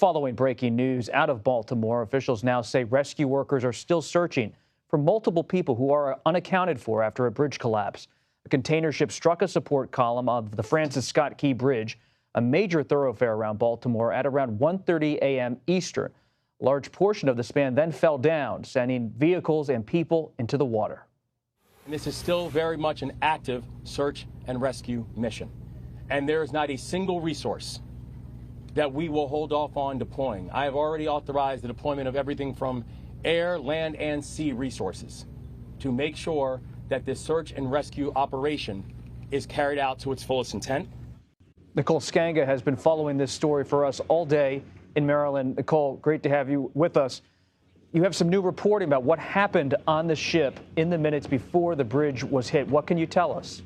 following breaking news out of Baltimore, officials now say rescue workers are still searching for multiple people who are unaccounted for after a bridge collapse. A container ship struck a support column of the Francis Scott Key Bridge, a major thoroughfare around Baltimore, at around 1:30 a.m. Eastern. A large portion of the span then fell down, sending vehicles and people into the water. And this is still very much an active search and rescue mission. And there is not a single resource that we will hold off on deploying. I have already authorized the deployment of everything from air, land, and sea resources to make sure that this search and rescue operation is carried out to its fullest intent. Nicole Skanga has been following this story for us all day in Maryland. Nicole, great to have you with us. You have some new reporting about what happened on the ship in the minutes before the bridge was hit. What can you tell us?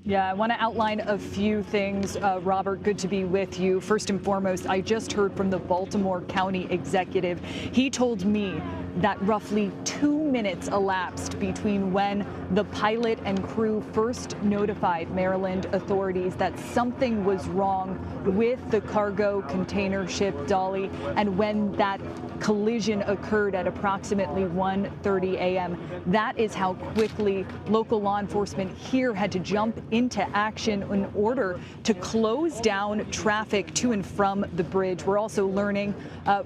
Yeah, I want to outline a few things. Robert, good to be with you. First and foremost, I just heard from the Baltimore County executive. He told me that roughly 2 minutes elapsed between when the pilot and crew first notified Maryland authorities that something was wrong with the cargo container ship Dolly and when that collision occurred at approximately 1:30 a.m. That is how quickly local law enforcement here had to jump into action in order to close down traffic to and from the bridge. We're also learning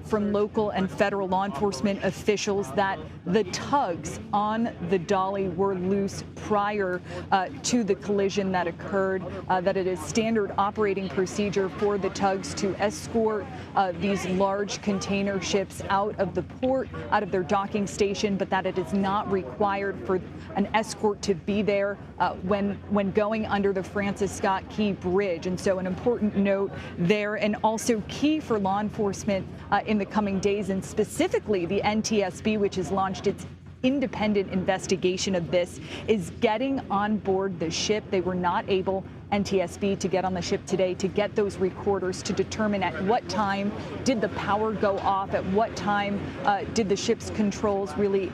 from local and federal law enforcement officials that the tugs on the Dolly were loose prior to the collision that occurred, that it is standard operating procedure for the tugs to escort these large container ships out of the port, out of their docking station, but that it is not required for an escort to be there when going under the Francis Scott Key Bridge. And so an important note there, and also key for law enforcement in the coming days, and specifically the NTSB, which has launched its independent investigation of this, is getting on board the ship. They were not able, NTSB, to get on the ship today to get those recorders to determine at what time did the power go off, at what time did the ship's controls really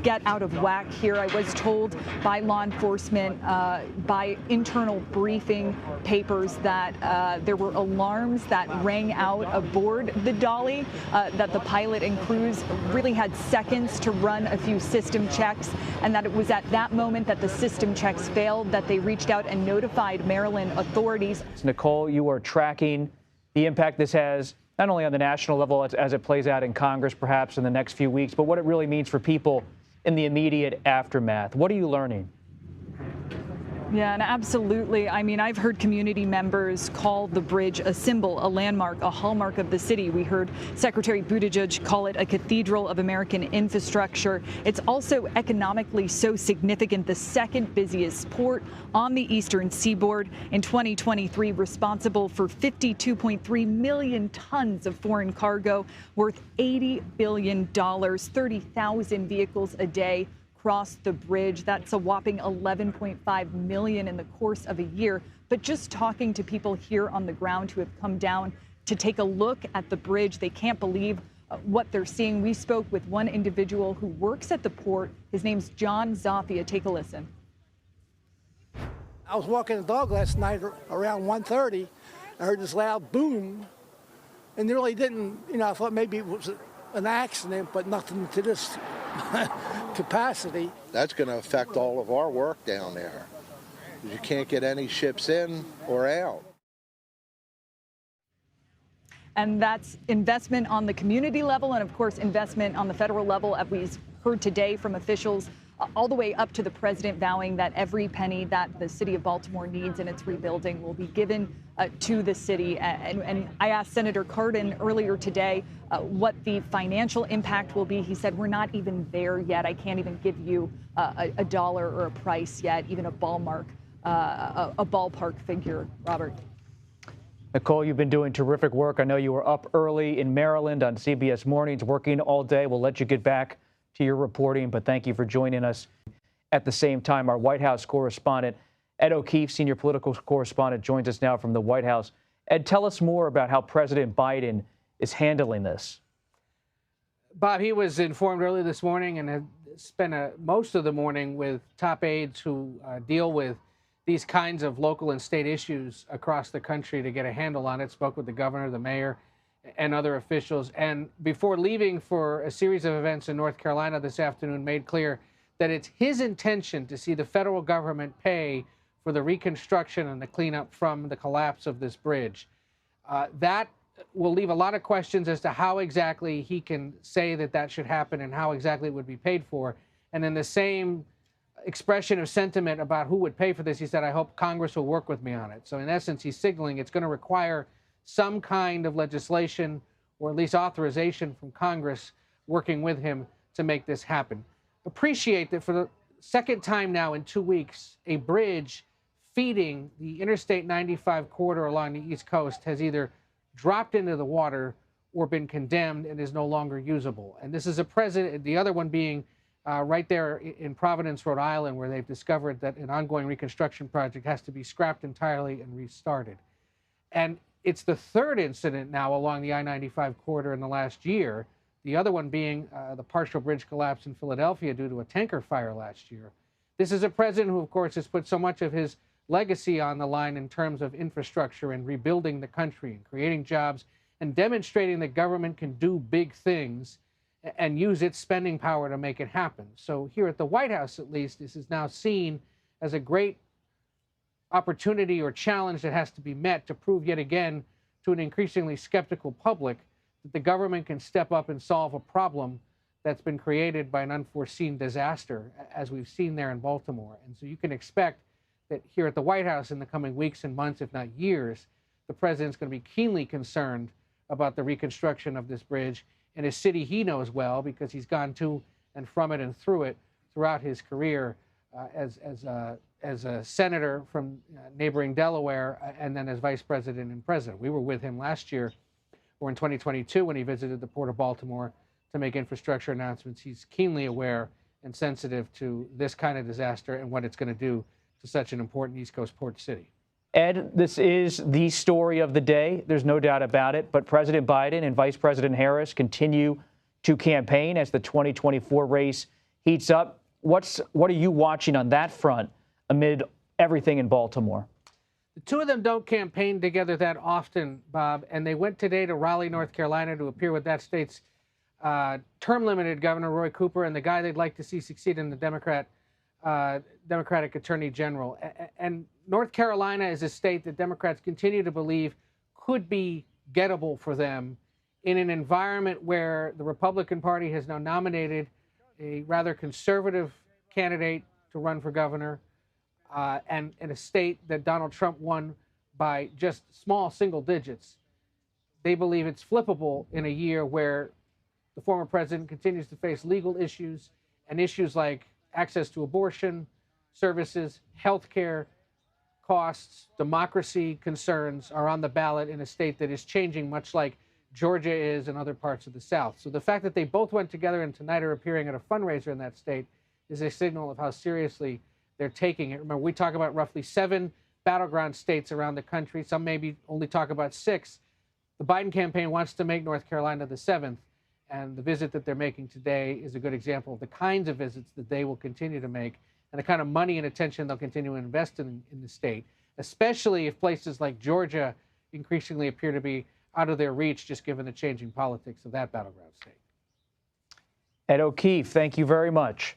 get out of whack here. I was told by law enforcement, by internal briefing papers, that there were alarms that rang out aboard the Dolly, that the pilot and crews really had seconds to run a few system checks, and that it was at that moment that the system checks failed that they reached out and notified Maryland authorities. Nicole, you are tracking the impact this has not only on the national level as it plays out in Congress perhaps in the next few weeks, but what it really means for people in the immediate aftermath. What are you learning? Yeah, and absolutely. I mean, I've heard community members call the bridge a symbol, a landmark, a hallmark of the city. We heard Secretary Buttigieg call it a cathedral of American infrastructure. It's also economically so significant, the second busiest port on the eastern seaboard in 2023, responsible for 52.3 million tons of foreign cargo worth $80 billion, 30,000 vehicles a day cross the bridge. That's a whopping 11.5 million in the course of a year. But just talking to people here on the ground who have come down to take a look at the bridge, they can't believe what they're seeing. We spoke with one individual who works at the port. His name's John Zafia. Take a listen. I was walking the dog last night around 1:30. I heard this loud boom, and they really didn't, I thought maybe it was an accident, but nothing to this capacity. That's going to affect all of our work down there. You can't get any ships in or out. And that's investment on the community level and, of course, investment on the federal level, as we heard today from officials, all the way up to the president vowing that every penny that the city of Baltimore needs in its rebuilding will be given to the city. And I asked Senator Cardin earlier today what the financial impact will be. He said, we're not even there yet. I can't even give you a dollar or a price yet, even a ballpark figure, Robert. Nicole, you've been doing terrific work. I know you were up early in Maryland on CBS Mornings, working all day. We'll let you get back to your reporting, but thank you for joining us. At the same time, our White House correspondent, Ed O'Keefe, senior political correspondent, joins us now from the White House. Ed, tell us more about how President Biden is handling this. Bob, he was informed early this morning and had spent most of the morning with top aides who deal with these kinds of local and state issues across the country to get a handle on it. Spoke with the governor, the mayor, and other officials. And before leaving for a series of events in North Carolina this afternoon, made clear that it's his intention to see the federal government pay for the reconstruction and the cleanup from the collapse of this bridge. That will leave a lot of questions as to how exactly he can say that that should happen and how exactly it would be paid for. And in the same expression of sentiment about who would pay for this, he said, I hope Congress will work with me on it. So in essence, he's signaling it's going to require some kind of legislation or at least authorization from Congress working with him to make this happen. Appreciate that for the second time now in 2 weeks, a bridge feeding the Interstate 95 corridor along the East Coast has either dropped into the water or been condemned and is no longer usable. And this is a precedent, the other one being right there in Providence, Rhode Island, where they've discovered that an ongoing reconstruction project has to be scrapped entirely and restarted. And it's the third incident now along the I-95 corridor in the last year, the other one being the partial bridge collapse in Philadelphia due to a tanker fire last year. This is a president who, of course, has put so much of his legacy on the line in terms of infrastructure and rebuilding the country and creating jobs and demonstrating that government can do big things and use its spending power to make it happen. So here at the White House, at least, this is now seen as a great opportunity or challenge that has to be met to prove yet again to an increasingly skeptical public that the government can step up and solve a problem that's been created by an unforeseen disaster, as we've seen there in Baltimore. And so you can expect that here at the White House in the coming weeks and months, if not years, the president's going to be keenly concerned about the reconstruction of this bridge in a city he knows well because he's gone to and from it and through it throughout his career as a senator from neighboring Delaware and then as vice president and president. We were with him last year or in 2022 when he visited the Port of Baltimore to make infrastructure announcements. He's keenly aware and sensitive to this kind of disaster and what it's going to do to such an important East Coast port city. Ed, this is the story of the day. There's no doubt about it. But President Biden and Vice President Harris continue to campaign as the 2024 race heats up. What are you watching on that front amid everything in Baltimore? The two of them don't campaign together that often, Bob, and they went today to Raleigh, North Carolina to appear with that state's term-limited Governor Roy Cooper and the guy they'd like to see succeed in the Democratic Attorney General. And North Carolina is a state that Democrats continue to believe could be gettable for them in an environment where the Republican Party has now nominated a rather conservative candidate to run for governor, and in a state that Donald Trump won by just small single digits. They believe it's flippable in a year where the former president continues to face legal issues and issues like access to abortion services, health care costs, democracy concerns are on the ballot in a state that is changing, much like Georgia is in other parts of the South. So the fact that they both went together and tonight are appearing at a fundraiser in that state is a signal of how seriously they're taking it. Remember, we talk about roughly 7 battleground states around the country. Some maybe only talk about 6. The Biden campaign wants to make North Carolina the 7th. And the visit that they're making today is a good example of the kinds of visits that they will continue to make and the kind of money and attention they'll continue to invest in the state, especially if places like Georgia increasingly appear to be out of their reach, just given the changing politics of that battleground state. Ed O'Keefe, thank you very much.